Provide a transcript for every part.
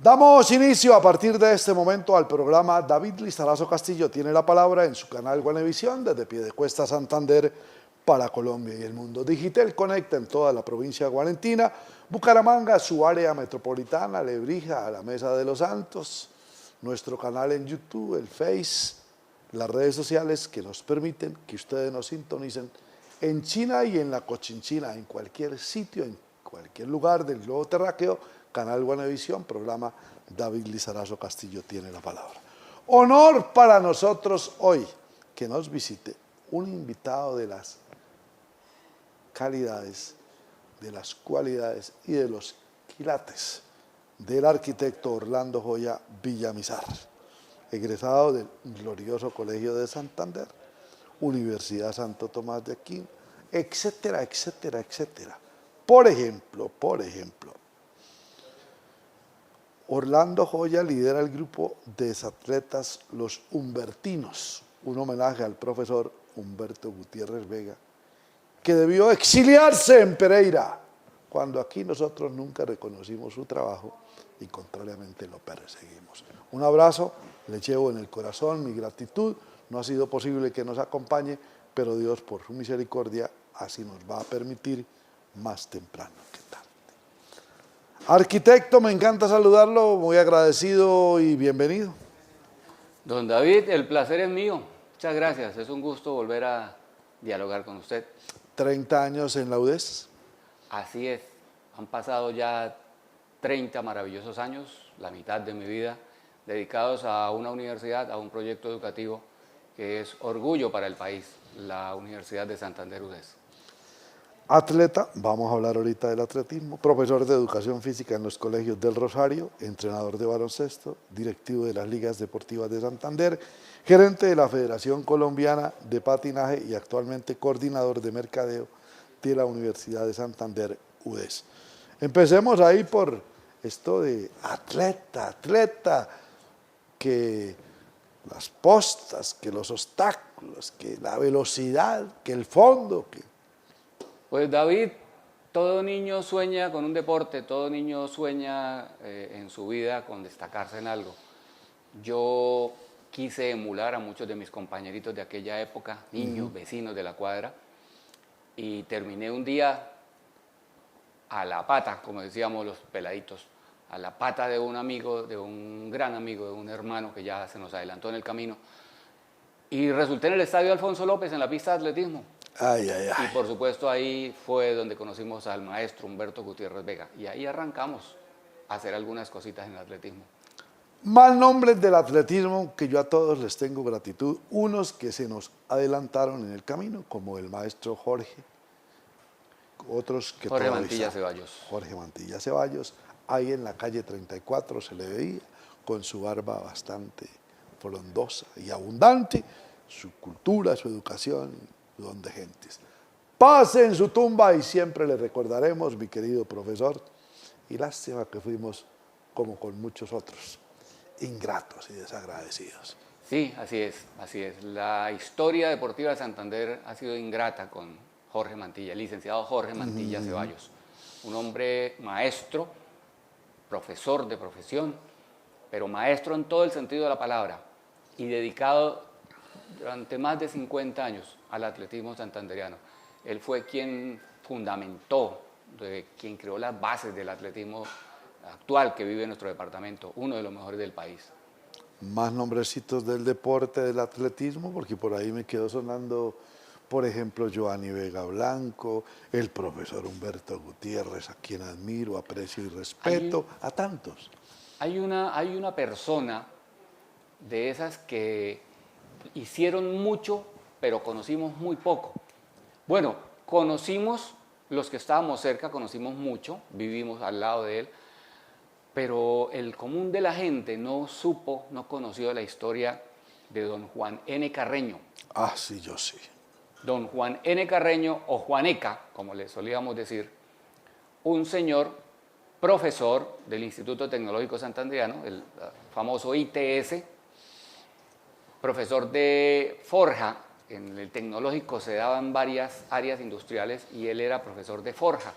Damos inicio a partir de este momento al programa David Lizarazo Castillo tiene la palabra en su canal Guanevisión desde Piedecuesta, Santander, para Colombia y el mundo. Digitel conecta en toda la provincia guarentina, Bucaramanga, su área metropolitana, Lebrija, la Mesa de los Santos, nuestro canal en YouTube, el Face, las redes sociales que nos permiten que ustedes nos sintonicen en China y en la Cochinchina, en cualquier sitio, en cualquier lugar del globo terráqueo. Canal Guanevisión, programa David Lizarazo Castillo tiene la palabra. Honor para nosotros hoy que nos visite un invitado de las calidades, de las cualidades y de los quilates del arquitecto Orlando Joya Villamizar, egresado del glorioso Colegio de Santander, Universidad Santo Tomás de Aquino, etcétera, etcétera, etcétera. Por ejemplo, Orlando Joya lidera el grupo de atletas Los Humbertinos, un homenaje al profesor Humberto Gutiérrez Vega, que debió exiliarse en Pereira, cuando aquí nosotros nunca reconocimos su trabajo y contrariamente lo perseguimos. Un abrazo, le llevo en el corazón mi gratitud, no ha sido posible que nos acompañe, pero Dios por su misericordia así nos va a permitir más temprano que tarde. Arquitecto, me encanta saludarlo, muy agradecido y bienvenido. Don David, el placer es mío. Muchas gracias, es un gusto volver a dialogar con usted. 30 años en la UDES. Así es, han pasado ya 30 maravillosos años, la mitad de mi vida, dedicados a una universidad, a un proyecto educativo que es orgullo para el país, la Universidad de Santander UDES. Atleta, vamos a hablar ahorita del atletismo, profesor de educación física en los colegios del Rosario, entrenador de baloncesto, directivo de las ligas deportivas de Santander, gerente de la Federación Colombiana de Patinaje y actualmente coordinador de mercadeo de la Universidad de Santander UDES. Empecemos ahí por esto de atleta, que las postas, que los obstáculos, que la velocidad, que el fondo, que... Pues David, todo niño sueña con un deporte, todo niño sueña en su vida con destacarse en algo. Yo quise emular a muchos de mis compañeritos de aquella época, niños, vecinos de la cuadra, y terminé un día a la pata, como decíamos los peladitos, a la pata de un amigo, de un gran amigo, de un hermano que ya se nos adelantó en el camino, y resulté en el estadio Alfonso López, en la pista de atletismo. Y por supuesto ahí fue donde conocimos al maestro Humberto Gutiérrez Vega, y ahí arrancamos a hacer algunas cositas en el atletismo. Más nombres del atletismo que yo a todos les tengo gratitud, unos que se nos adelantaron en el camino, como el maestro Jorge, otros que Jorge Mantilla Ceballos. Jorge Mantilla Ceballos, ahí en la calle 34 se le veía con su barba bastante frondosa y abundante, su cultura, su educación, su don de gentes. Pase en su tumba y siempre le recordaremos, mi querido profesor, y lástima que fuimos como con muchos otros, ingratos y desagradecidos. Sí, así es, así es. La historia deportiva de Santander ha sido ingrata con Jorge Mantilla, el licenciado Jorge Mantilla Ceballos. Un hombre maestro, profesor de profesión, pero maestro en todo el sentido de la palabra y dedicado durante más de 50 años al atletismo santanderiano. Él fue quien fundamentó, quien creó las bases del atletismo actual que vive en nuestro departamento, uno de los mejores del país. Más nombrecitos del deporte, del atletismo, porque por ahí me quedó sonando, por ejemplo, Giovanni Vega Blanco, el profesor Humberto Gutiérrez, a quien admiro, aprecio y respeto, a tantos. Hay una persona de esas que hicieron mucho, pero conocimos muy poco. Bueno, conocimos los que estábamos cerca, conocimos mucho, vivimos al lado de él, pero el común de la gente no conoció la historia de don Juan N. Carreño. Ah, sí, yo sí. Don Juan N. Carreño, o Juaneca, como le solíamos decir, un señor profesor del Instituto Tecnológico Santandereano, el famoso ITS, profesor de forja. En el tecnológico se daban varias áreas industriales y él era profesor de forja.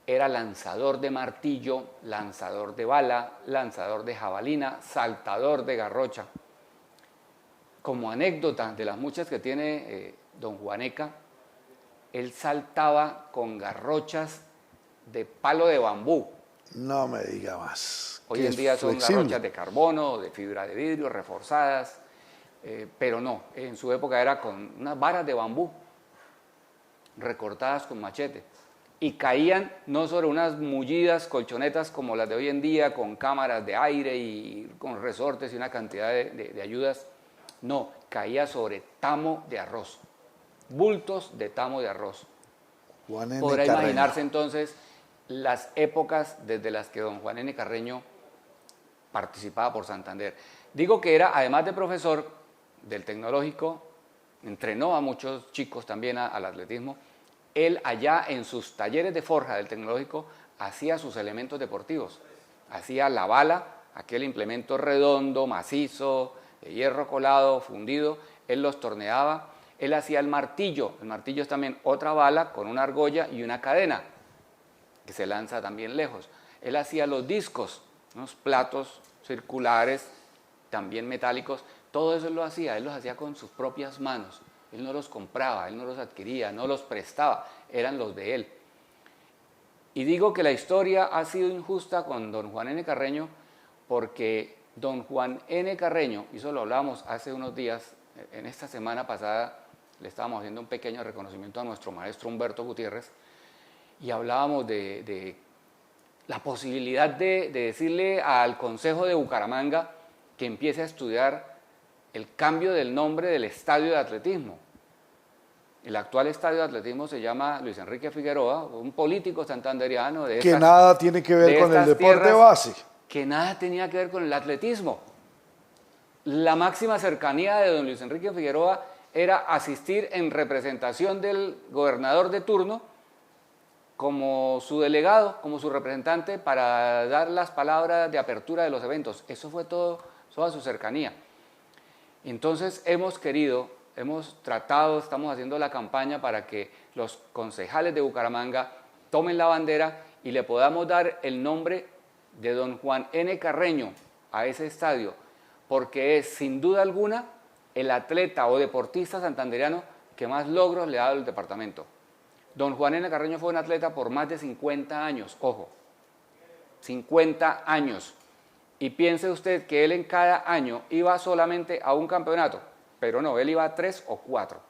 era lanzador de martillo, lanzador de bala, lanzador de jabalina, saltador de garrocha. Como anécdota de las muchas que tiene don Juaneca, él saltaba con garrochas de palo de bambú. No me diga más. Hoy en día son garrochas de carbono, de fibra de vidrio, reforzadas, pero no, en su época era con unas varas de bambú recortadas con machete. Y caían no sobre unas mullidas colchonetas como las de hoy en día, con cámaras de aire y con resortes y una cantidad de ayudas. No, caía sobre tamo de arroz, bultos de tamo de arroz. Podrá imaginarse entonces las épocas desde las que don Juan N. Carreño participaba por Santander. Digo que era, además de profesor del tecnológico, entrenó a muchos chicos también al atletismo. Él allá en sus talleres de forja del tecnológico hacía sus elementos deportivos. Hacía la bala, aquel implemento redondo, macizo, de hierro colado, fundido. Él los torneaba. Él hacía el martillo es también otra bala con una argolla y una cadena que se lanza también lejos. Él hacía los discos, unos platos circulares, también metálicos. Todo eso él lo hacía con sus propias manos. Él no los compraba, él no los adquiría, no los prestaba, eran los de él. Y digo que la historia ha sido injusta con don Juan N. Carreño porque don Juan N. Carreño, y eso lo hablábamos hace unos días, en esta semana pasada le estábamos haciendo un pequeño reconocimiento a nuestro maestro Humberto Gutiérrez y hablábamos de la posibilidad de decirle al Consejo de Bucaramanga que empiece a estudiar el cambio del nombre del estadio de atletismo. El actual estadio de atletismo se llama Luis Enrique Figueroa, un político santandereano de que nada tiene que ver con el deporte base. Que nada tenía que ver con el atletismo. La máxima cercanía de don Luis Enrique Figueroa era asistir en representación del gobernador de turno como su delegado, como su representante para dar las palabras de apertura de los eventos. Eso fue todo, toda su cercanía. Entonces hemos tratado, estamos haciendo la campaña para que los concejales de Bucaramanga tomen la bandera y le podamos dar el nombre de don Juan N. Carreño a ese estadio, porque es sin duda alguna el atleta o deportista santandereano que más logros le ha dado el departamento. Don Juan N. Carreño fue un atleta por más de 50 años, ojo, 50 años. Y piense usted que él en cada año iba solamente a un campeonato, pero no, él iba a 3 o 4.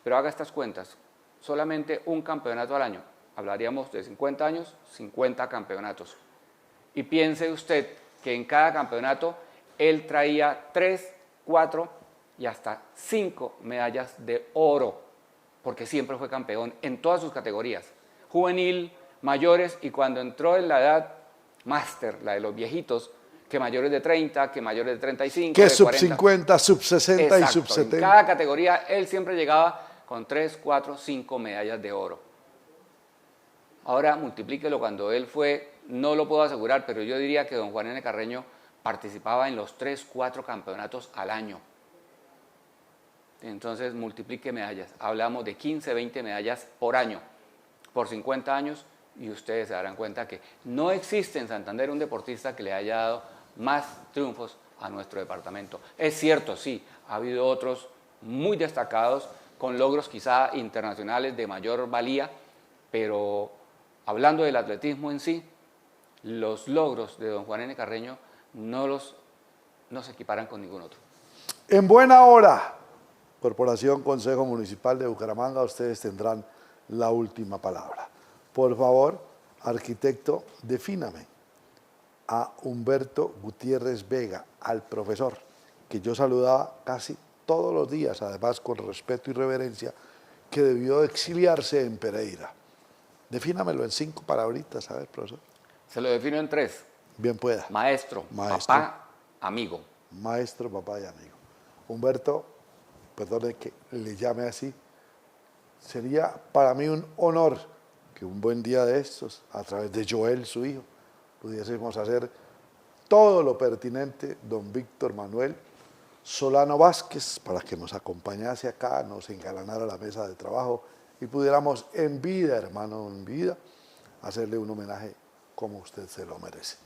Pero haga estas cuentas, solamente un campeonato al año. Hablaríamos de 50 años, 50 campeonatos. Y piense usted que en cada campeonato él traía 3, 4 y hasta 5 medallas de oro, porque siempre fue campeón en todas sus categorías, juvenil, mayores, y cuando entró en la edad máster, la de los viejitos, que mayores de 30, que mayores de 35, que de sub 40. 50, sub 60 Exacto. Y sub 70. En cada categoría él siempre llegaba con 3, 4, 5 medallas de oro. Ahora multiplíquelo cuando él fue, no lo puedo asegurar, pero yo diría que don Juan N. Carreño participaba en los 3, 4 campeonatos al año. Entonces multiplique medallas. Hablamos de 15, 20 medallas por año, por 50 años, y ustedes se darán cuenta que no existe en Santander un deportista que le haya dado más triunfos a nuestro departamento. Es cierto, sí, ha habido otros muy destacados, con logros quizá internacionales de mayor valía, pero hablando del atletismo en sí, los logros de don Juan N. Carreño no se equiparan con ningún otro. En buena hora, Corporación Consejo Municipal de Bucaramanga, ustedes tendrán la última palabra. Por favor, arquitecto, defíname a Humberto Gutiérrez Vega, al profesor, que yo saludaba casi todos los días, además con respeto y reverencia, que debió exiliarse en Pereira. Defínamelo en 5 palabritas, a ver, profesor. Se lo defino en 3. Bien pueda. Maestro, papá, amigo. Maestro, papá y amigo. Humberto, perdone que le llame así, sería para mí un honor que un buen día de estos, a través de Joel, su hijo, pudiésemos hacer todo lo pertinente, don Víctor Manuel Solano Vázquez, para que nos acompañase acá, nos engalanara la mesa de trabajo y pudiéramos en vida, hermano, en vida, hacerle un homenaje como usted se lo merece.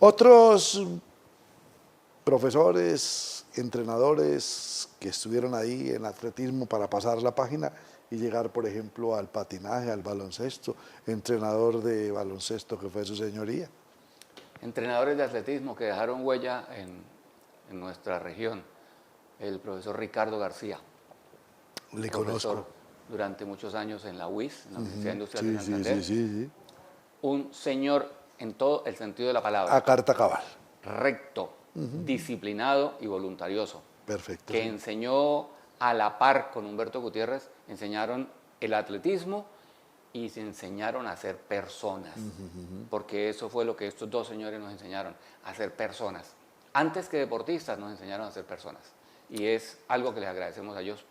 Otros profesores, entrenadores que estuvieron ahí en atletismo para pasar la página y llegar, por ejemplo, al patinaje, al baloncesto, entrenador de baloncesto que fue su señoría. Entrenadores de atletismo que dejaron huella en nuestra región. El profesor Ricardo García. Le profesor conozco. durante muchos años en la UIS, en la Universidad Industrial de Sí, Santander. sí. Un señor en todo el sentido de la palabra. A carta cabal. Recto, disciplinado y voluntarioso. Perfecto. Que Sí. enseñó a la par con Humberto Gutiérrez, enseñaron el atletismo y se enseñaron a ser personas. Porque eso fue lo que estos dos señores nos enseñaron, a ser personas. Antes que deportistas nos enseñaron a ser personas. Y es algo que les agradecemos a ellos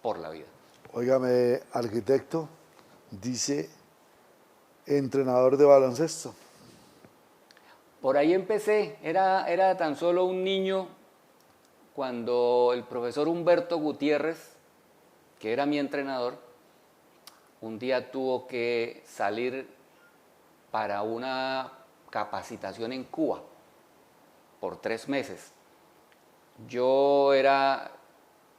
por la vida. Óigame, arquitecto, dice entrenador de baloncesto. Por ahí empecé, era tan solo un niño cuando el profesor Humberto Gutiérrez, que era mi entrenador, un día tuvo que salir para una capacitación en Cuba por 3 meses. Yo era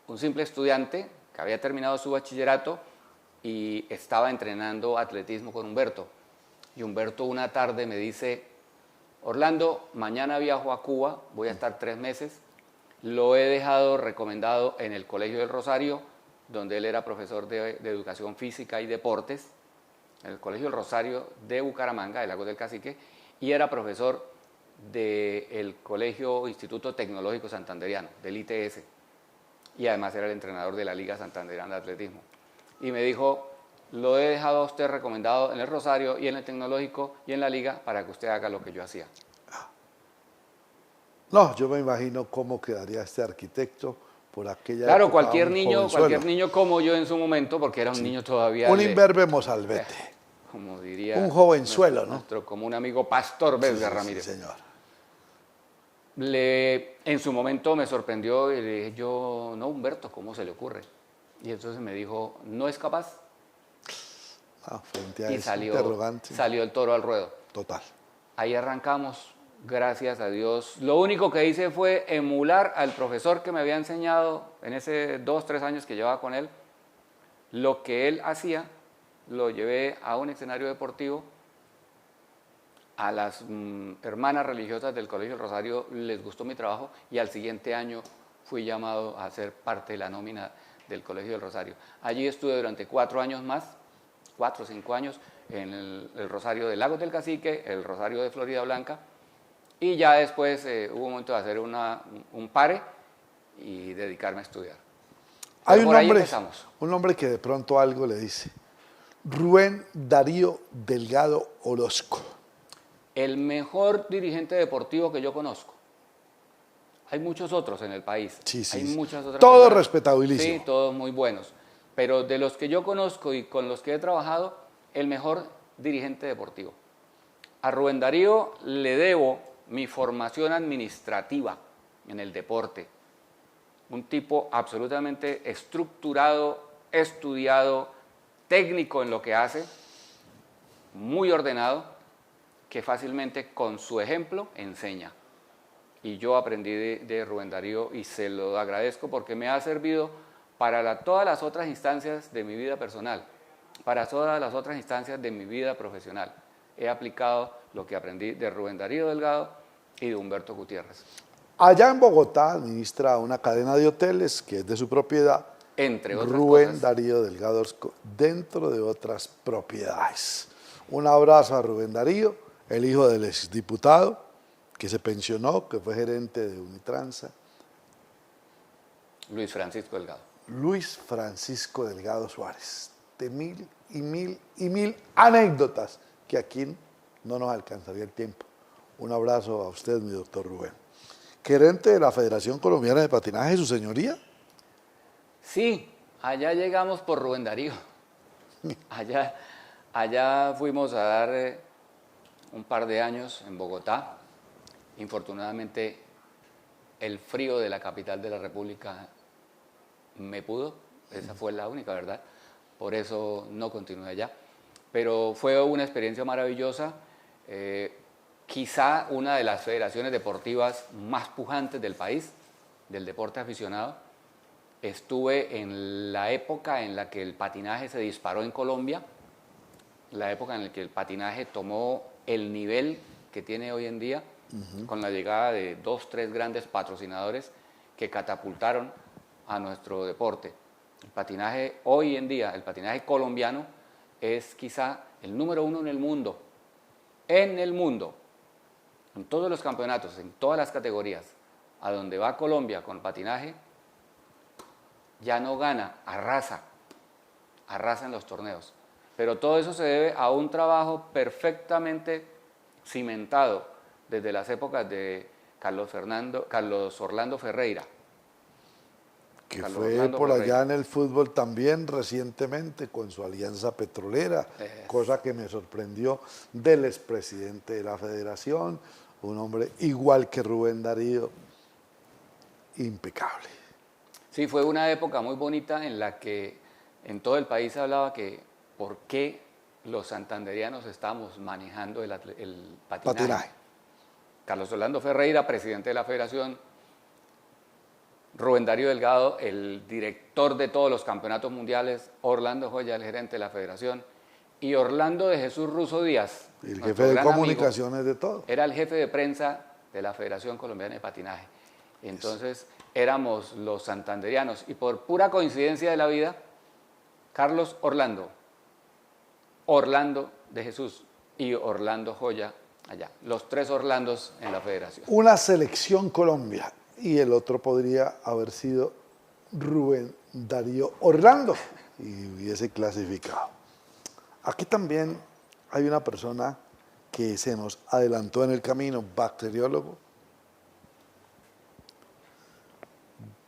un simple estudiante que había terminado su bachillerato y estaba entrenando atletismo con Humberto. Y Humberto una tarde me dice: Orlando, mañana viajo a Cuba, voy a estar 3 meses. Lo he dejado recomendado en el Colegio del Rosario, donde él era profesor de Educación Física y Deportes, en el Colegio del Rosario de Bucaramanga, de Lagos del Cacique, y era profesor del Colegio Instituto Tecnológico Santanderiano, del ITS, y además era el entrenador de la Liga Santanderana de Atletismo. Y me dijo: lo he dejado a usted recomendado en el Rosario y en el Tecnológico y en la Liga para que usted haga lo que yo hacía. No, yo me imagino cómo quedaría este arquitecto por aquella Claro, época, cualquier un niño jovenzuelo. como yo en su momento, porque era un niño todavía, Un imberbe mozalbete, como diría un jovenzuelo, ¿no? nuestro común amigo Pastor Vesga Ramírez. Sí, señor. En su momento me sorprendió y le dije yo: no, Humberto, ¿cómo se le ocurre? Y entonces me dijo: no es capaz. Frente a Y ese interrogante. salió el toro al ruedo. Total. Ahí arrancamos, gracias a Dios. Lo único que hice fue emular al profesor que me había enseñado en ese 2-3 años que llevaba con él. Lo que él hacía, lo llevé a un escenario deportivo. A las hermanas religiosas del Colegio del Rosario les gustó mi trabajo y al siguiente año fui llamado a ser parte de la nómina del Colegio del Rosario. Allí estuve durante 4 años más, 4 o 5 años, en el Rosario de Lagos del Cacique, el Rosario de Florida Blanca, y ya después hubo un momento de hacer un pare y dedicarme a estudiar. Hay por ahí empezamos. un nombre que de pronto algo le dice: Rubén Darío Delgado Orozco. El mejor dirigente deportivo que yo conozco. Hay muchos otros en el país. Sí, Hay muchas otras todo personas. respetabilísimo. Sí, todos muy buenos. Pero de los que yo conozco y con los que he trabajado, el mejor dirigente deportivo. A Rubén Darío le debo mi formación administrativa en el deporte. Un tipo absolutamente estructurado, estudiado, técnico en lo que hace, muy ordenado, que fácilmente con su ejemplo enseña. Y yo aprendí de Rubén Darío y se lo agradezco porque me ha servido para todas las otras instancias de mi vida personal, para todas las otras instancias de mi vida profesional. He aplicado lo que aprendí de Rubén Darío Delgado y de Humberto Gutiérrez. Allá en Bogotá administra una cadena de hoteles que es de su propiedad, Entre otras Rubén cosas. Darío Delgado Orozco, dentro de otras propiedades. Un abrazo a Rubén Darío, el hijo del exdiputado que se pensionó, que fue gerente de Unitransa. Luis Francisco Delgado. Luis Francisco Delgado Suárez, de mil y mil y mil anécdotas que aquí no nos alcanzaría el tiempo. Un abrazo a usted, mi doctor Rubén. Gerente de la Federación Colombiana de Patinaje, su señoría. Sí, allá llegamos por Rubén Darío. Allá fuimos a dar un par de años en Bogotá. Infortunadamente, el frío de la capital de la República me pudo. Esa fue la única verdad. Por eso no continué allá. pero fue una experiencia maravillosa, quizá una de las federaciones deportivas más pujantes del país, del deporte aficionado. Estuve en la época en la que el patinaje se disparó en Colombia, la época en la que el patinaje tomó el nivel que tiene hoy en día, con la llegada de 2, 3 grandes patrocinadores que catapultaron a nuestro deporte. El patinaje hoy en día, el patinaje colombiano, es quizá el número 1 en el mundo, en todos los campeonatos, en todas las categorías. A donde va Colombia con patinaje, ya no gana, arrasa en los torneos. Pero todo eso se debe a un trabajo perfectamente cimentado desde las épocas de Carlos Orlando Ferreira. Que fue por allá en el fútbol también recientemente con su alianza petrolera, cosa que me sorprendió, del expresidente de la federación, un hombre igual que Rubén Darío, impecable. Sí, fue una época muy bonita en la que en todo el país se hablaba que por qué los santanderianos estábamos manejando el patinaje. Carlos Orlando Ferreira, presidente de la federación, Rubén Darío Delgado, el director de todos los campeonatos mundiales, Orlando Joya, el gerente de la federación, y Orlando de Jesús Russo Díaz, el jefe de comunicaciones de todo. Era el jefe de prensa de la Federación Colombiana de Patinaje. Entonces éramos los santanderianos y por pura coincidencia de la vida, Carlos Orlando de Jesús y Orlando Joya allá, los 3 Orlandos en la federación. Una selección Colombia y el otro podría haber sido Rubén Darío Orlando y hubiese clasificado. Aquí también hay una persona que se nos adelantó en el camino, bacteriólogo,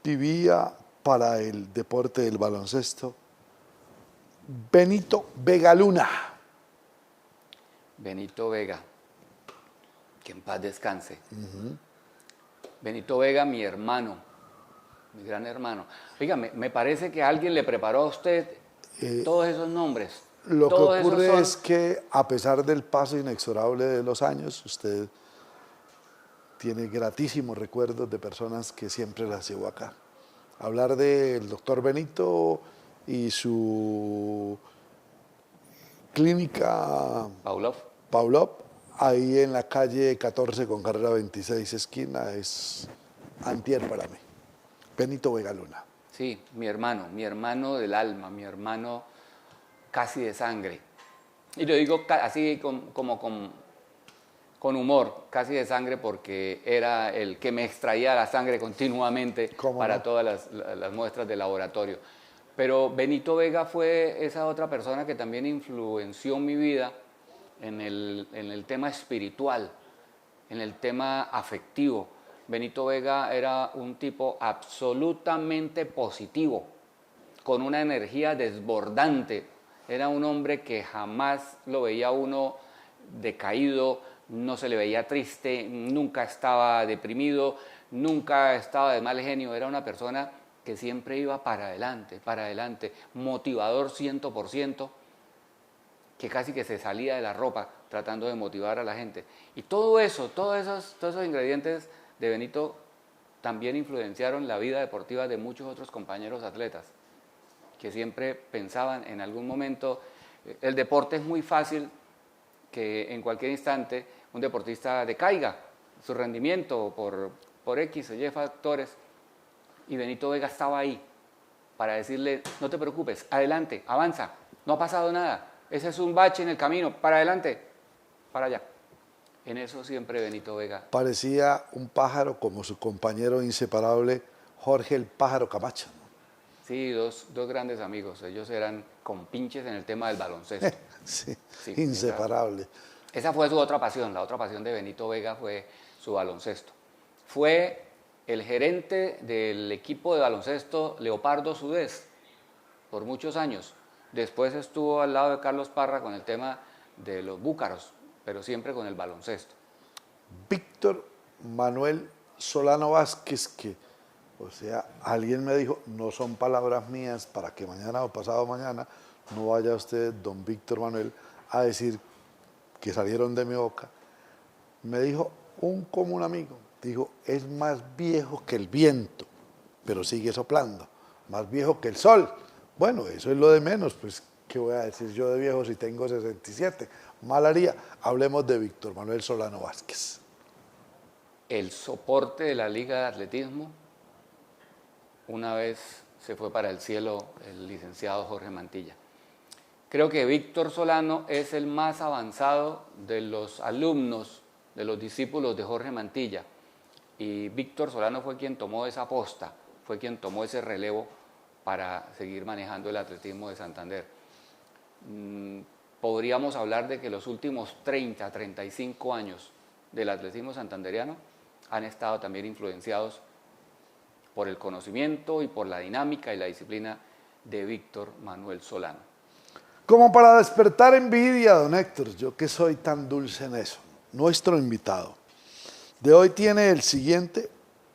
vivía para el deporte del baloncesto, Benito Vega Luna. Benito Vega, que en paz descanse. Benito Vega, mi hermano, mi gran hermano. Oiga, me parece que alguien le preparó a usted todos esos nombres. Lo que ocurre es que a pesar del paso inexorable de los años, usted tiene gratísimos recuerdos de personas que siempre las llevó acá. Hablar del doctor Benito y su clínica Pavlov, ahí en la calle 14 con carrera 26 esquina, es antier para mí. Benito Vega Luna. Sí, mi hermano del alma, mi hermano casi de sangre. Y lo digo así como con humor, casi de sangre, porque era el que me extraía la sangre continuamente para todas las muestras de laboratorio. Pero Benito Vega fue esa otra persona que también influenció mi vida en el tema espiritual, en el tema afectivo. Benito Vega era un tipo absolutamente positivo, con una energía desbordante. Era un hombre que jamás lo veía uno decaído, no se le veía triste, nunca estaba deprimido, nunca estaba de mal genio. Era una persona que siempre iba para adelante, motivador 100%, que casi que se salía de la ropa tratando de motivar a la gente. Y todo eso, todos esos ingredientes de Benito también influenciaron la vida deportiva de muchos otros compañeros atletas, que siempre pensaban en algún momento, el deporte es muy fácil que en cualquier instante un deportista decaiga su rendimiento por X o Y factores, y Benito Vega estaba ahí para decirle, no te preocupes, adelante, avanza, no ha pasado nada, ese es un bache en el camino, para adelante, para allá. En eso siempre Benito Vega. Parecía un pájaro como su compañero inseparable Jorge el Pájaro Camacho. Sí, dos grandes amigos, ellos eran compinches en el tema del baloncesto. Sí, inseparable. Esa fue su otra pasión, la otra pasión de Benito Vega fue su baloncesto. Fue el gerente del equipo de baloncesto Leopardo Sudés por muchos años. Después estuvo al lado de Carlos Parra con el tema de los búcaros, pero siempre con el baloncesto. Víctor Manuel Solano Vázquez, que, o sea, alguien me dijo, no son palabras mías, para que mañana o pasado mañana no vaya usted, don Víctor Manuel, a decir que salieron de mi boca, me dijo un común amigo, dijo, es más viejo que el viento, pero sigue soplando, más viejo que el sol. Bueno, eso es lo de menos, pues, ¿qué voy a decir yo de viejo si tengo 67? Mal haría. Hablemos de Víctor Manuel Solano Vázquez. El soporte de la Liga de Atletismo, una vez se fue para el cielo el licenciado Jorge Mantilla. Creo que Víctor Solano es el más avanzado de los alumnos, de los discípulos de Jorge Mantilla. Y Víctor Solano fue quien tomó esa posta, fue quien tomó ese relevo para seguir manejando el atletismo de Santander. Podríamos hablar de que los últimos 30, 35 años del atletismo santanderiano han estado también influenciados por el conocimiento y por la dinámica y la disciplina de Víctor Manuel Solano. Como para despertar envidia, don Héctor, yo que soy tan dulce en eso, nuestro invitado de hoy tiene el siguiente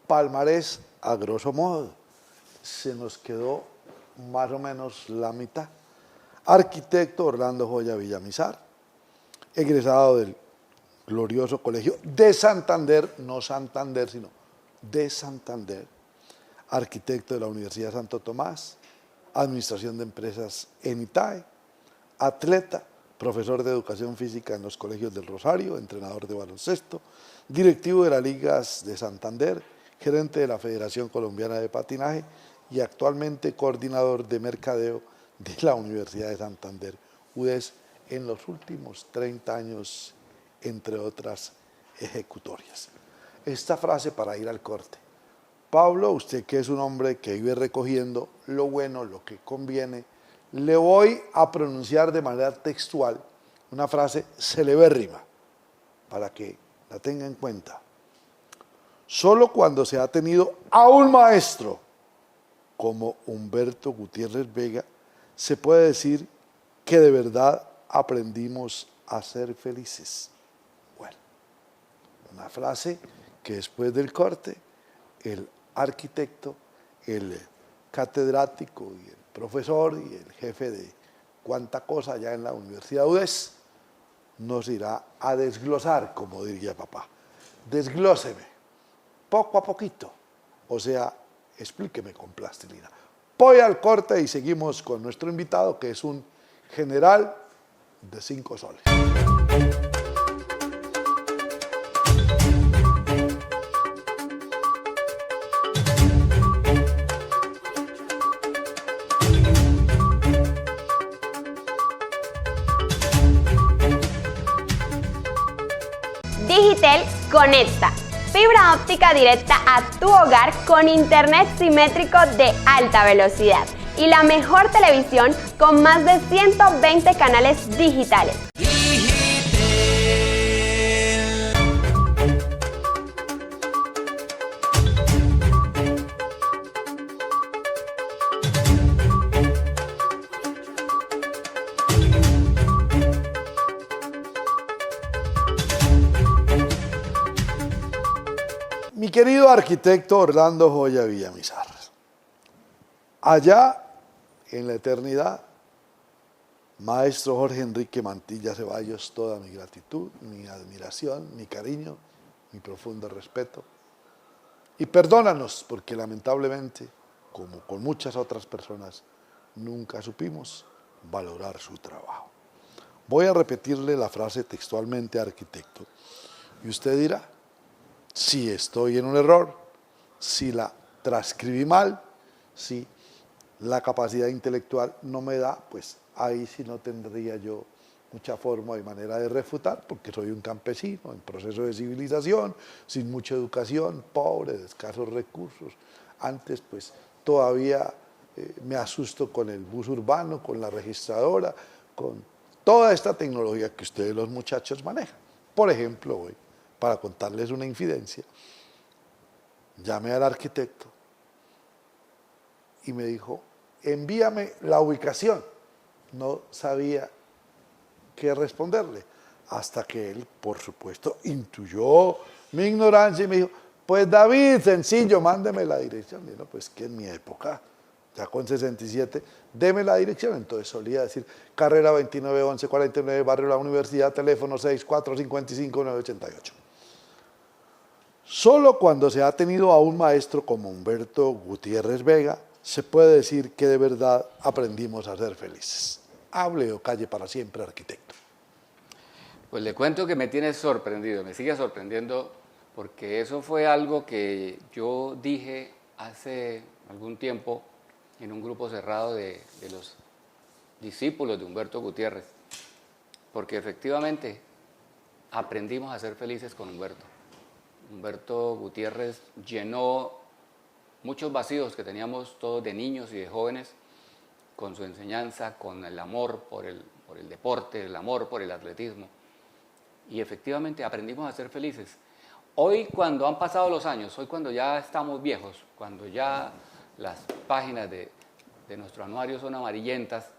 palmarés a grosso modo. Se nos quedó más o menos la mitad. Arquitecto Orlando Joya Villamizar, egresado del glorioso colegio de Santander, no Santander, sino de Santander, arquitecto de la Universidad de Santo Tomás, administración de empresas en ITAE, atleta, profesor de educación física en los colegios del Rosario, entrenador de baloncesto, directivo de las Ligas de Santander, gerente de la Federación Colombiana de Patinaje y actualmente coordinador de mercadeo de la Universidad de Santander, UDES, en los últimos 30 años, entre otras ejecutorias. Esta frase para ir al corte. Pablo, usted que es un hombre que vive recogiendo lo bueno, lo que conviene, le voy a pronunciar de manera textual una frase celebérrima para que la tenga en cuenta. Solo cuando se ha tenido a un maestro como Humberto Gutiérrez Vega, se puede decir que de verdad aprendimos a ser felices. Bueno, una frase que después del corte, el arquitecto, el catedrático y el profesor y el jefe de cuánta cosa allá en la Universidad UDES nos irá a desglosar, como diría papá. Desglóseme, poco a poquito, o sea, explíqueme con plastilina. Voy al corte y seguimos con nuestro invitado, que es un general de 5 soles. Digitel conecta fibra óptica directa a tu hogar con internet simétrico de alta velocidad y la mejor televisión con más de 120 canales digitales. Mi querido arquitecto Orlando Joya Villamizar, allá en la eternidad, maestro Jorge Enrique Mantilla Ceballos, toda mi gratitud, mi admiración, mi cariño, mi profundo respeto. Y perdónanos porque lamentablemente, como con muchas otras personas, nunca supimos valorar su trabajo. Voy a repetirle la frase textualmente, arquitecto, y usted dirá si estoy en un error, si la transcribí mal, si la capacidad intelectual no me da, pues ahí sí no tendría yo mucha forma y manera de refutar, porque soy un campesino en proceso de civilización, sin mucha educación, pobre, de escasos recursos. Antes pues todavía me asusto con el bus urbano, con la registradora, con toda esta tecnología que ustedes los muchachos manejan. Por ejemplo, hoy, para contarles una infidencia, llamé al arquitecto y me dijo, envíame la ubicación. No sabía qué responderle, hasta que él, por supuesto, intuyó mi ignorancia y me dijo, pues David, sencillo, mándeme la dirección. Y no, pues que en mi época ya con 67, deme la dirección. Entonces solía decir carrera 291149, barrio La Universidad, teléfono 6455-988. Solo cuando se ha tenido a un maestro como Humberto Gutiérrez Vega, se puede decir que de verdad aprendimos a ser felices. Hable o calle para siempre, arquitecto. Pues le cuento que me tiene sorprendido, me sigue sorprendiendo, porque eso fue algo que yo dije hace algún tiempo en un grupo cerrado de los discípulos de Humberto Gutiérrez, porque efectivamente aprendimos a ser felices con Humberto. Humberto Gutiérrez llenó muchos vacíos que teníamos todos de niños y de jóvenes con su enseñanza, con el amor por el deporte, el amor por el atletismo. Y efectivamente aprendimos a ser felices. Hoy, cuando han pasado los años, hoy cuando ya estamos viejos, cuando ya las páginas de nuestro anuario son amarillentas,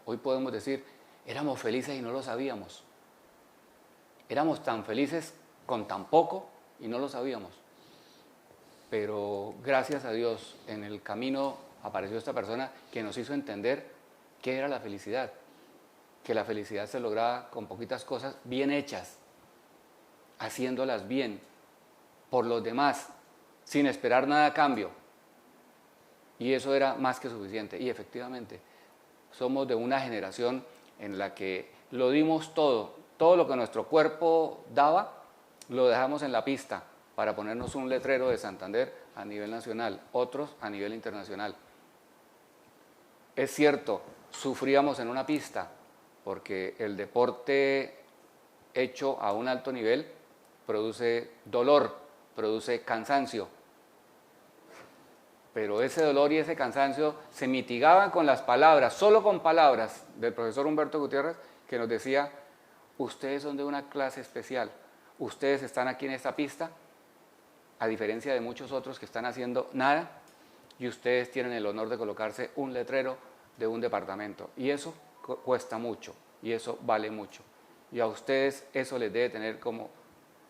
hoy podemos decir, éramos felices y no lo sabíamos. Éramos tan felices con tan poco y no lo sabíamos. Pero gracias a Dios, en el camino apareció esta persona que nos hizo entender qué era la felicidad. Que la felicidad se lograba con poquitas cosas bien hechas, haciéndolas bien, por los demás, sin esperar nada a cambio. Y eso era más que suficiente. Y efectivamente, somos de una generación en la que lo dimos todo lo que nuestro cuerpo daba, lo dejamos en la pista para ponernos un letrero de Santander a nivel nacional, otros a nivel internacional. Es cierto, sufríamos en una pista, porque el deporte hecho a un alto nivel produce dolor, produce cansancio. Pero ese dolor y ese cansancio se mitigaban con las palabras, solo con palabras del profesor Humberto Gutiérrez, que nos decía, ustedes son de una clase especial, ustedes están aquí en esta pista, a diferencia de muchos otros que están haciendo nada, y ustedes tienen el honor de colocarse un letrero de un departamento. Y eso cuesta mucho, y eso vale mucho. Y a ustedes eso les debe tener como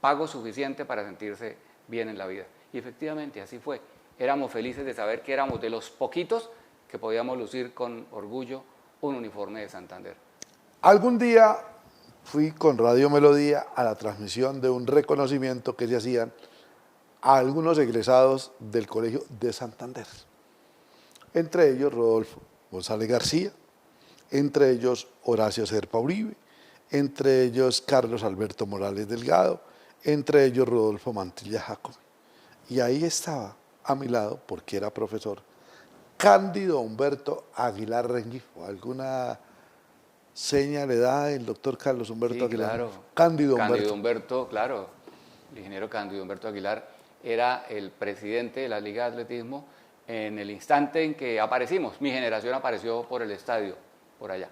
pago suficiente para sentirse bien en la vida. Y efectivamente así fue. Éramos felices de saber que éramos de los poquitos que podíamos lucir con orgullo un uniforme de Santander. Algún día fui con Radio Melodía a la transmisión de un reconocimiento que se hacían a algunos egresados del Colegio de Santander. Entre ellos Rodolfo González García, entre ellos Horacio Serpa Uribe, entre ellos Carlos Alberto Morales Delgado, entre ellos Rodolfo Mantilla Jacobi. Y ahí estaba a mi lado, porque era profesor, Cándido Humberto Aguilar Rengifo. ¿Alguna seña le da el doctor Carlos Humberto Aguilar? Claro. Cándido Humberto, claro. El ingeniero Cándido Humberto Aguilar era el presidente de la Liga de Atletismo en el instante en que aparecimos. Mi generación apareció por el estadio, por allá.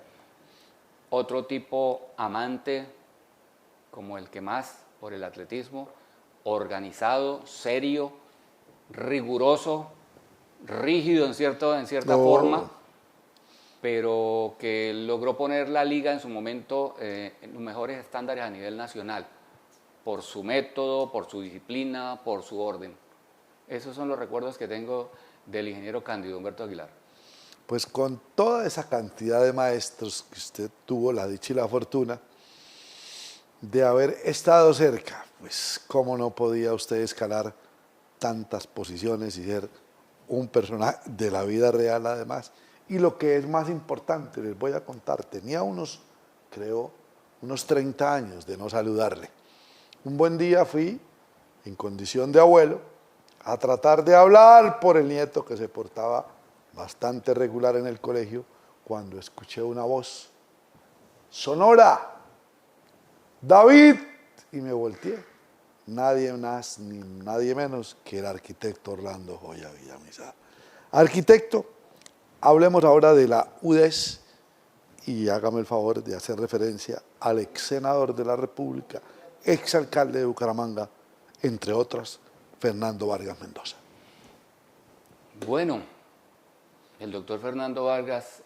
Otro tipo amante, como el que más, por el atletismo, organizado, serio, riguroso, rígido en cierta forma, pero que logró poner la liga en su momento en los mejores estándares a nivel nacional, por su método, por su disciplina, por su orden. Esos son los recuerdos que tengo del ingeniero Cándido Humberto Aguilar. Pues con toda esa cantidad de maestros que usted tuvo la dicha y la fortuna de haber estado cerca, pues cómo no podía usted escalar tantas posiciones y ser un personaje de la vida real además. Y lo que es más importante, les voy a contar, tenía unos 30 años de no saludarle. Un buen día fui, en condición de abuelo, a tratar de hablar por el nieto que se portaba bastante regular en el colegio, cuando escuché una voz sonora, David, y me volteé. Nadie más ni nadie menos que el arquitecto Orlando Joya Villamizar. Arquitecto, hablemos ahora de la UDES y hágame el favor de hacer referencia al ex senador de la República, ex alcalde de Bucaramanga, entre otras, Fernando Vargas Mendoza. Bueno, el doctor Fernando Vargas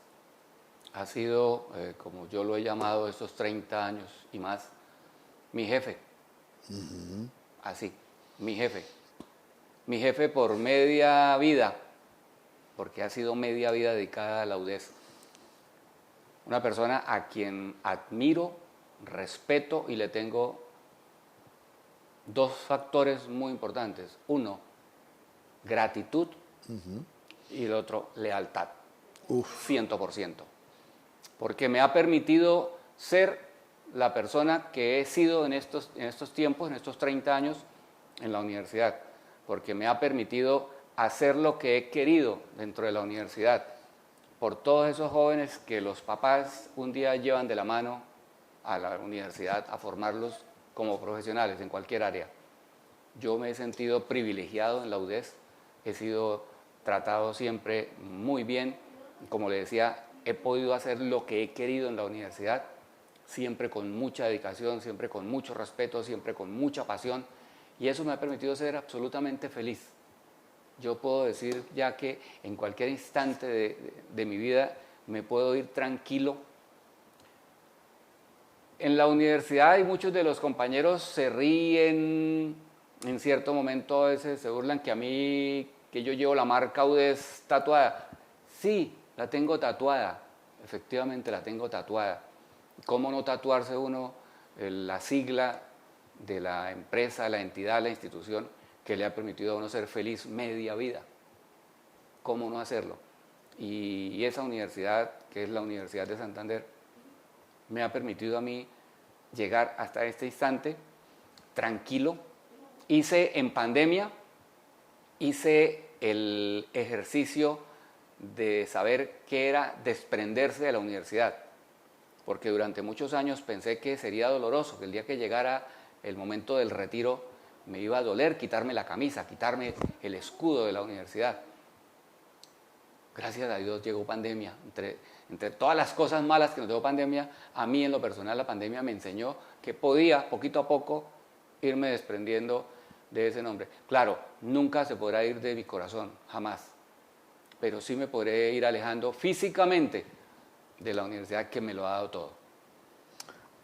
ha sido, como yo lo he llamado estos 30 años y más, mi jefe. Así, mi jefe. Mi jefe por media vida, porque ha sido media vida dedicada a la UDES. Una persona a quien admiro, respeto y le tengo dos factores muy importantes. Uno, gratitud, y el otro, lealtad. 100%. Porque me ha permitido ser la persona que he sido en estos tiempos, en estos 30 años en la universidad. Porque me ha permitido hacer lo que he querido dentro de la universidad. Por todos esos jóvenes que los papás un día llevan de la mano a la universidad a formarlos como profesionales en cualquier área. Yo me he sentido privilegiado en la UDES, he sido tratado siempre muy bien. Como le decía, he podido hacer lo que he querido en la universidad, siempre con mucha dedicación, siempre con mucho respeto, siempre con mucha pasión, y eso me ha permitido ser absolutamente feliz. Yo puedo decir ya que en cualquier instante de mi vida me puedo ir tranquilo. En la universidad y muchos de los compañeros se ríen, en cierto momento a veces se burlan que yo llevo la marca UDES tatuada. Sí, la tengo tatuada, efectivamente la tengo tatuada. ¿Cómo no tatuarse uno la sigla de la empresa, la entidad, la institución que le ha permitido a uno ser feliz media vida? ¿Cómo no hacerlo? Y esa universidad, que es la Universidad de Santander, me ha permitido a mí llegar hasta este instante tranquilo. Hice en pandemia, hice el ejercicio de saber qué era desprenderse de la universidad, porque durante muchos años pensé que sería doloroso, que el día que llegara el momento del retiro me iba a doler quitarme la camisa, quitarme el escudo de la universidad. Gracias a Dios llegó pandemia. Entre todas las cosas malas que nos dejó pandemia, a mí en lo personal la pandemia me enseñó que podía poquito a poco irme desprendiendo de ese nombre. Claro, nunca se podrá ir de mi corazón, jamás, pero sí me podré ir alejando físicamente de la universidad que me lo ha dado todo.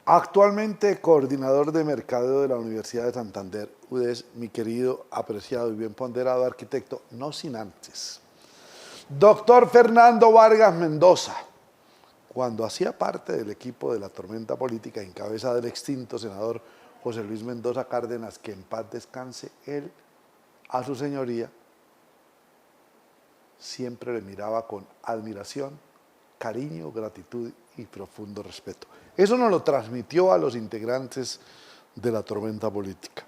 Actualmente coordinador de mercadeo de la Universidad de Santander, UDES, mi querido, apreciado y bien ponderado arquitecto, no sin antes. Doctor Fernando Vargas Mendoza, cuando hacía parte del equipo de la tormenta política en cabeza del extinto senador José Luis Mendoza Cárdenas, que en paz descanse él, a su señoría, siempre le miraba con admiración, cariño, gratitud y profundo respeto. Eso nos lo transmitió a los integrantes de la tormenta política.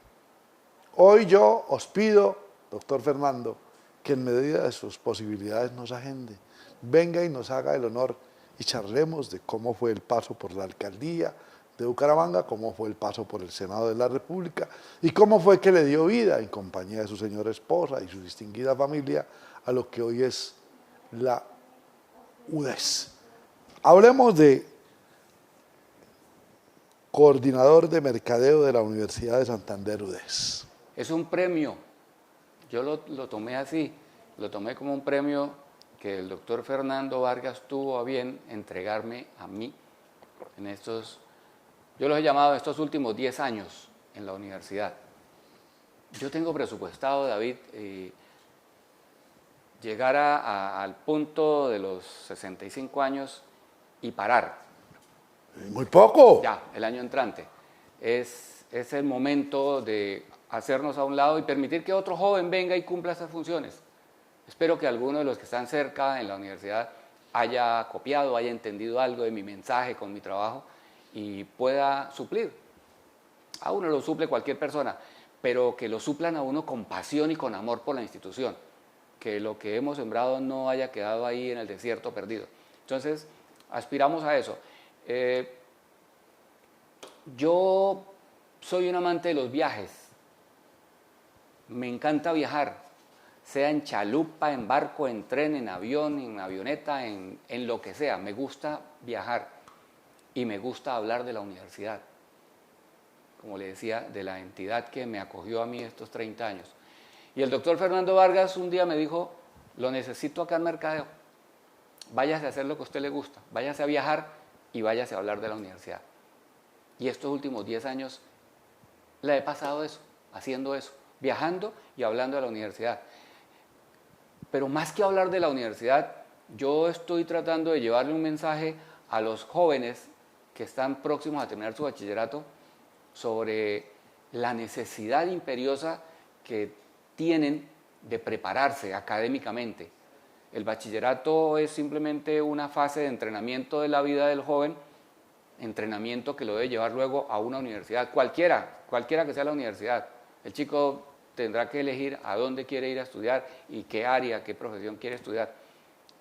Hoy yo os pido, doctor Fernando, que en medida de sus posibilidades nos agende, venga y nos haga el honor y charlemos de cómo fue el paso por la alcaldía de Bucaramanga, cómo fue el paso por el Senado de la República y cómo fue que le dio vida en compañía de su señora esposa y su distinguida familia a lo que hoy es la UDES. Hablemos de coordinador de mercadeo de la Universidad de Santander, UDES. Es un premio, yo lo tomé así, lo tomé como un premio que el doctor Fernando Vargas tuvo a bien entregarme a mí en estos, yo los he llamado estos últimos 10 años en la universidad. Yo tengo presupuestado, David, llegar al punto de los 65 años y parar. Muy poco. Ya, el año entrante. Es el momento de hacernos a un lado y permitir que otro joven venga y cumpla esas funciones. Espero que alguno de los que están cerca en la universidad haya copiado, haya entendido algo de mi mensaje con mi trabajo y pueda suplir. A uno lo suple cualquier persona, pero que lo suplan a uno con pasión y con amor por la institución. Que lo que hemos sembrado no haya quedado ahí en el desierto perdido. Entonces, aspiramos a eso. Yo soy un amante de los viajes. Me encanta viajar, sea en chalupa, en barco, en tren, en avión, en avioneta, en lo que sea. Me gusta viajar y me gusta hablar de la universidad. Como le decía, de la entidad que me acogió a mí estos 30 años. Y el doctor Fernando Vargas un día me dijo, lo necesito acá en Mercadeo. Váyase a hacer lo que a usted le gusta, váyase a viajar y váyase a hablar de la universidad. Y estos últimos 10 años le he pasado eso, haciendo eso, viajando y hablando de la universidad. Pero más que hablar de la universidad, yo estoy tratando de llevarle un mensaje a los jóvenes que están próximos a terminar su bachillerato sobre la necesidad imperiosa que tienen de prepararse académicamente. El bachillerato es simplemente una fase de entrenamiento de la vida del joven, entrenamiento que lo debe llevar luego a una universidad, cualquiera que sea la universidad. El chico tendrá que elegir a dónde quiere ir a estudiar y qué área, qué profesión quiere estudiar.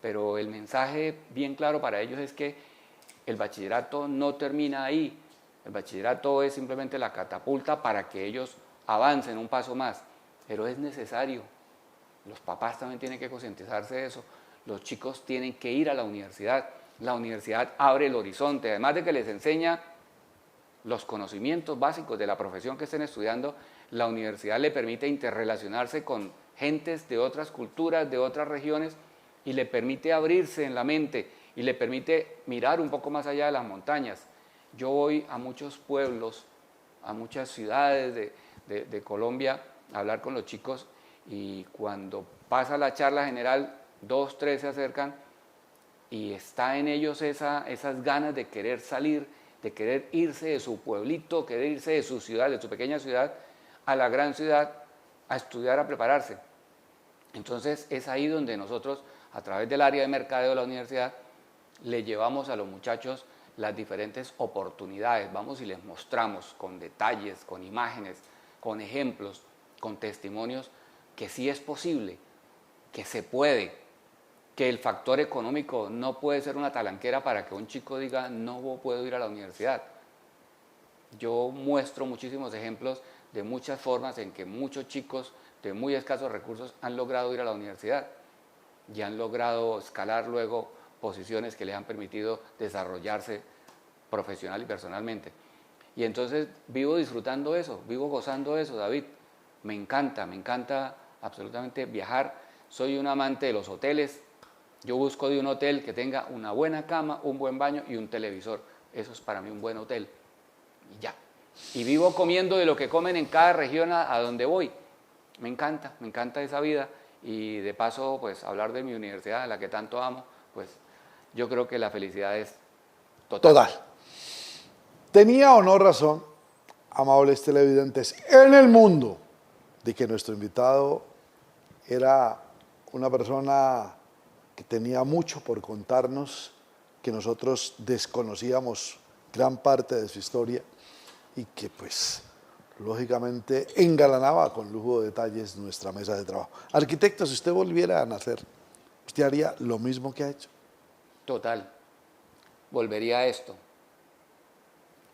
Pero el mensaje bien claro para ellos es que el bachillerato no termina ahí. El bachillerato es simplemente la catapulta para que ellos avancen un paso más. Pero es necesario. Los papás también tienen que concientizarse de eso. Los chicos tienen que ir a la universidad. La universidad abre el horizonte. Además de que les enseña los conocimientos básicos de la profesión que estén estudiando, la universidad le permite interrelacionarse con gentes de otras culturas, de otras regiones, y le permite abrirse en la mente y le permite mirar un poco más allá de las montañas. Yo voy a muchos pueblos, a muchas ciudades de Colombia a hablar con los chicos, y cuando pasa la charla general, 2, 3 se acercan y está en ellos esas ganas de querer salir, de querer irse de su pueblito, querer irse de su ciudad, de su pequeña ciudad, a la gran ciudad, a estudiar, a prepararse. Entonces es ahí donde nosotros, a través del área de mercadeo de la universidad, le llevamos a los muchachos las diferentes oportunidades. Vamos y les mostramos con detalles, con imágenes, con ejemplos, con testimonios, que sí es posible, que se puede, que el factor económico no puede ser una talanquera para que un chico diga no puedo ir a la universidad. Yo muestro muchísimos ejemplos de muchas formas en que muchos chicos de muy escasos recursos han logrado ir a la universidad y han logrado escalar luego posiciones que les han permitido desarrollarse profesional y personalmente. Y entonces vivo disfrutando eso, vivo gozando eso, David. Me encanta absolutamente viajar. Soy un amante de los hoteles. Yo busco de un hotel que tenga una buena cama, un buen baño y un televisor. Eso es para mí un buen hotel. Y ya. Y vivo comiendo de lo que comen en cada región a donde voy. Me encanta esa vida. Y de paso, pues hablar de mi universidad, a la que tanto amo, pues yo creo que la felicidad es total. ¿Tenía o no razón, amables televidentes, en el mundo, de que nuestro invitado era una persona que tenía mucho por contarnos, que nosotros desconocíamos gran parte de su historia y que pues lógicamente engalanaba con lujo de detalles nuestra mesa de trabajo? Arquitecto, si usted volviera a nacer, ¿usted haría lo mismo que ha hecho? Total. Volvería a esto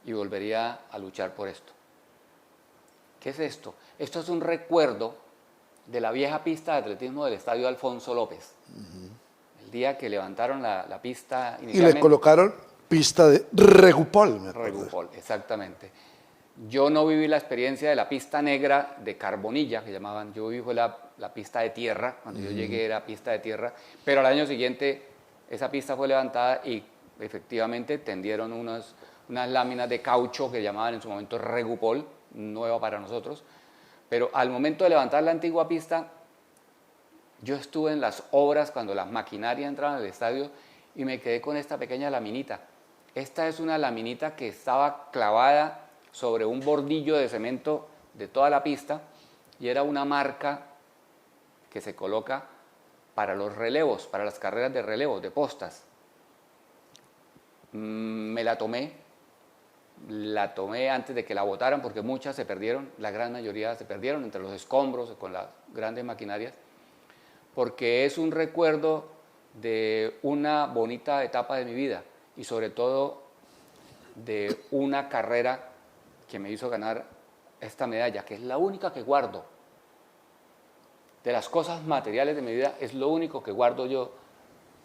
y volvería a luchar por esto. ¿Qué es esto? Esto es un recuerdo de la vieja pista de atletismo del Estadio Alfonso López. El día que levantaron la pista inicialmente. Y le colocaron pista de Regupol. Regupol, exactamente. Yo no viví la experiencia de la pista negra de Carbonilla, que llamaban. Yo viví la pista de tierra. Cuando yo llegué era pista de tierra. Pero al año siguiente esa pista fue levantada y efectivamente tendieron unas láminas de caucho que llamaban en su momento Regupol, nueva para nosotros. Pero al momento de levantar la antigua pista, yo estuve en las obras cuando las maquinarias entraban al estadio y me quedé con esta pequeña laminita. Esta es una laminita que estaba clavada sobre un bordillo de cemento de toda la pista y era una marca que se coloca para los relevos, para las carreras de relevos, de postas. Me la tomé antes de que la botaran porque muchas se perdieron, la gran mayoría se perdieron entre los escombros con las grandes maquinarias, porque es un recuerdo de una bonita etapa de mi vida y sobre todo de una carrera que me hizo ganar esta medalla, que es la única que guardo. De las cosas materiales de mi vida es lo único que guardo yo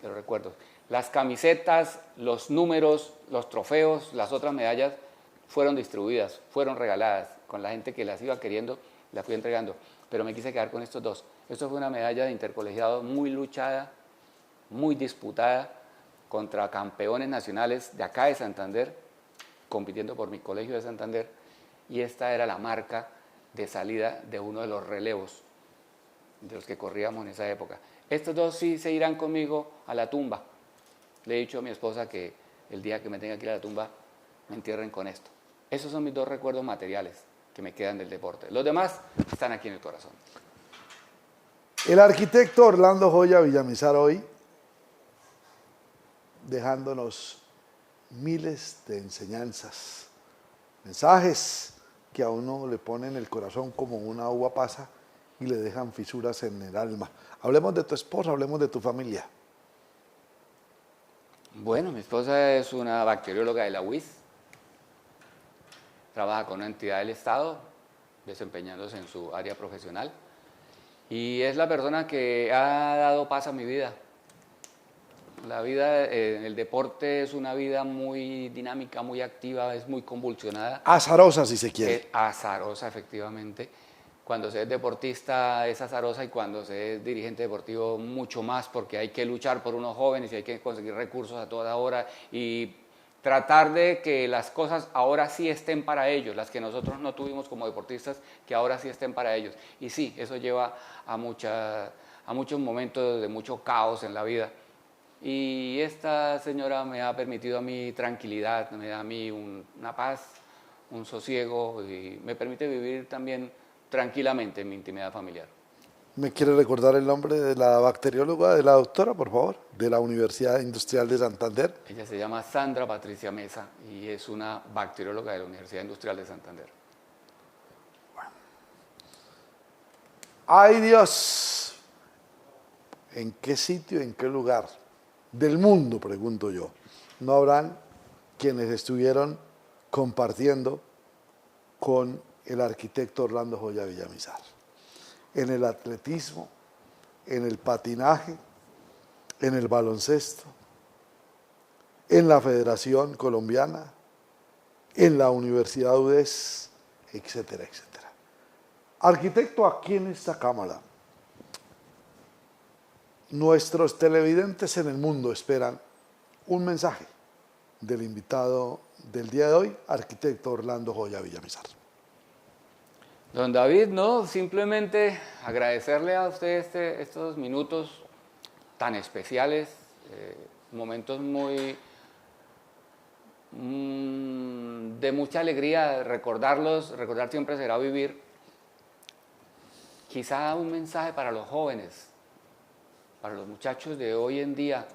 de los recuerdos. Las camisetas, los números, los trofeos, las otras medallas fueron distribuidas, fueron regaladas. Con la gente que las iba queriendo, las fui entregando. Pero me quise quedar con estos dos. Esto fue una medalla de intercolegiado muy luchada, muy disputada, contra campeones nacionales de acá de Santander, compitiendo por mi colegio de Santander. Y esta era la marca de salida de uno de los relevos de los que corríamos en esa época. Estos dos sí se irán conmigo a la tumba. Le he dicho a mi esposa que el día que me tenga que ir a la tumba, me entierren con esto. Esos son mis dos recuerdos materiales que me quedan del deporte. Los demás están aquí en el corazón. El arquitecto Orlando Joya Villamizar hoy, dejándonos miles de enseñanzas, mensajes que a uno le ponen el corazón como una uva pasa y le dejan fisuras en el alma. Hablemos de tu esposa, hablemos de tu familia. Bueno, mi esposa es una bacterióloga de la UIS. Trabaja con una entidad del Estado, desempeñándose en su área profesional. Y es la persona que ha dado paz a mi vida. La vida en el deporte es una vida muy dinámica, muy activa, es muy convulsionada. Azarosa, si se quiere. Es azarosa, efectivamente. Cuando se es deportista es azarosa y cuando se es dirigente deportivo mucho más, porque hay que luchar por unos jóvenes y hay que conseguir recursos a toda hora y tratar de que las cosas ahora sí estén para ellos, las que nosotros no tuvimos como deportistas, que ahora sí estén para ellos. Y sí, eso lleva a muchos momentos de mucho caos en la vida. Y esta señora me ha permitido a mí tranquilidad, me da a mí una paz, un sosiego y me permite vivir también tranquilamente en mi intimidad familiar. ¿Me quiere recordar el nombre de la bacterióloga, de la doctora, por favor? De la Universidad Industrial de Santander. Ella se llama Sandra Patricia Mesa y es una bacterióloga de la Universidad Industrial de Santander. ¡Ay, Dios! ¿En qué sitio, en qué lugar del mundo, pregunto yo, no habrán quienes estuvieron compartiendo con el arquitecto Orlando Joya Villamizar? En el atletismo, en el patinaje, en el baloncesto, en la Federación Colombiana, en la Universidad UDES, etcétera, etcétera. Arquitecto, aquí en esta cámara, nuestros televidentes en el mundo esperan un mensaje del invitado del día de hoy, arquitecto Orlando Joya Villamizar. Don David, no, simplemente agradecerle a usted estos minutos tan especiales, momentos muy de mucha alegría, recordarlos, recordar siempre será vivir. Quizá un mensaje para los jóvenes, para los muchachos de hoy en día,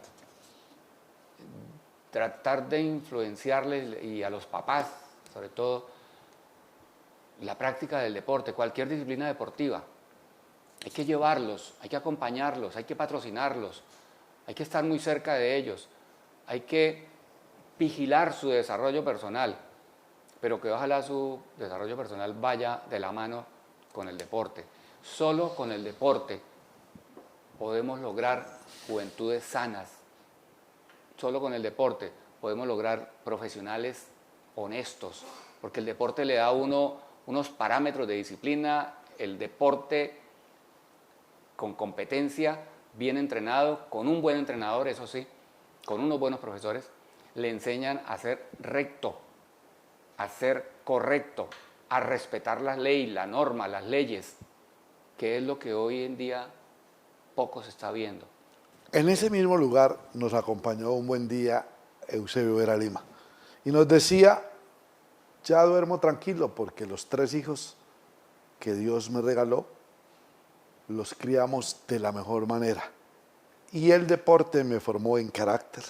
tratar de influenciarles y a los papás, sobre todo, la práctica del deporte, cualquier disciplina deportiva. Hay que llevarlos, hay que acompañarlos, hay que patrocinarlos, hay que estar muy cerca de ellos, hay que vigilar su desarrollo personal, pero que ojalá su desarrollo personal vaya de la mano con el deporte. Solo con el deporte podemos lograr juventudes sanas, solo con el deporte podemos lograr profesionales honestos, porque el deporte le da a uno unos parámetros de disciplina, el deporte con competencia, bien entrenado, con un buen entrenador, eso sí, con unos buenos profesores, le enseñan a ser recto, a ser correcto, a respetar la ley, la norma, las leyes, que es lo que hoy en día poco se está viendo. En ese mismo lugar nos acompañó un buen día Eusebio Vera Lima y nos decía: ya duermo tranquilo porque los 3 hijos que Dios me regaló los criamos de la mejor manera. Y el deporte me formó en carácter,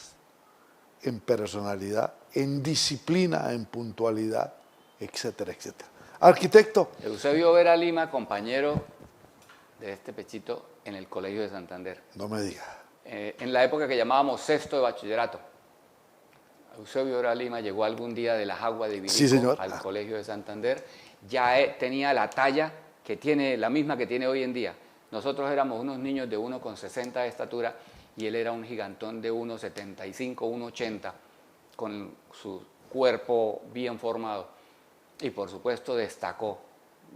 en personalidad, en disciplina, en puntualidad, etcétera, etcétera. Arquitecto. Eusebio Vera Lima, compañero de este pechito en el Colegio de Santander. No me diga. En la época que llamábamos sexto de bachillerato. Eusebio Vera Lima llegó algún día de la Jagua de Ibirico, sí, señor, al Colegio de Santander. Ya tenía la talla que tiene, la misma que tiene hoy en día. Nosotros éramos unos niños de 1,60 de estatura y él era un gigantón de 1,75, 1,80, con su cuerpo bien formado. Y por supuesto destacó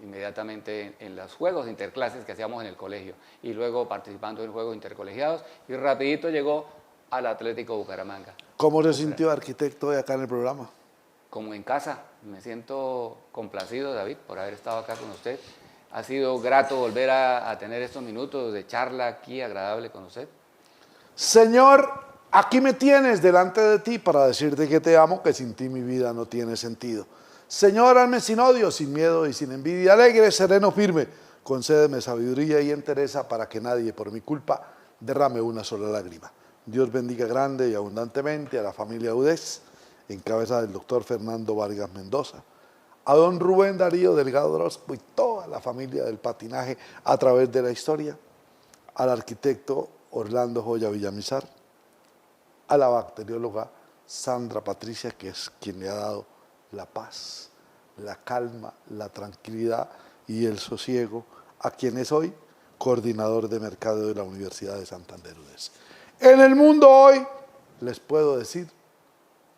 inmediatamente en los juegos interclases que hacíamos en el colegio y luego participando en juegos intercolegiados y rapidito llegó al Atlético Bucaramanga. ¿Cómo se sintió, arquitecto, hoy acá en el programa? Como en casa, me siento complacido, David, por haber estado acá con usted. Ha sido grato volver a tener estos minutos de charla aquí, agradable con usted. Señor, aquí me tienes delante de ti para decirte que te amo, que sin ti mi vida no tiene sentido. Señor, hazme sin odio, sin miedo y sin envidia, alegre, sereno, firme. Concédeme sabiduría y entereza para que nadie por mi culpa derrame una sola lágrima. Dios bendiga grande y abundantemente a la familia Udez, en cabeza del doctor Fernando Vargas Mendoza, a don Rubén Darío Delgado Orozco y toda la familia del patinaje a través de la historia, al arquitecto Orlando Joya Villamizar, a la bacterióloga Sandra Patricia, que es quien le ha dado la paz, la calma, la tranquilidad y el sosiego a quien es hoy coordinador de mercado de la Universidad de Santander UDES. En el mundo hoy les puedo decir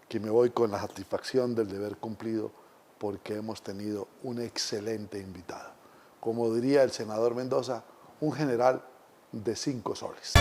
que me voy con la satisfacción del deber cumplido porque hemos tenido un excelente invitado. Como diría el senador Mendoza, un general de 5 soles.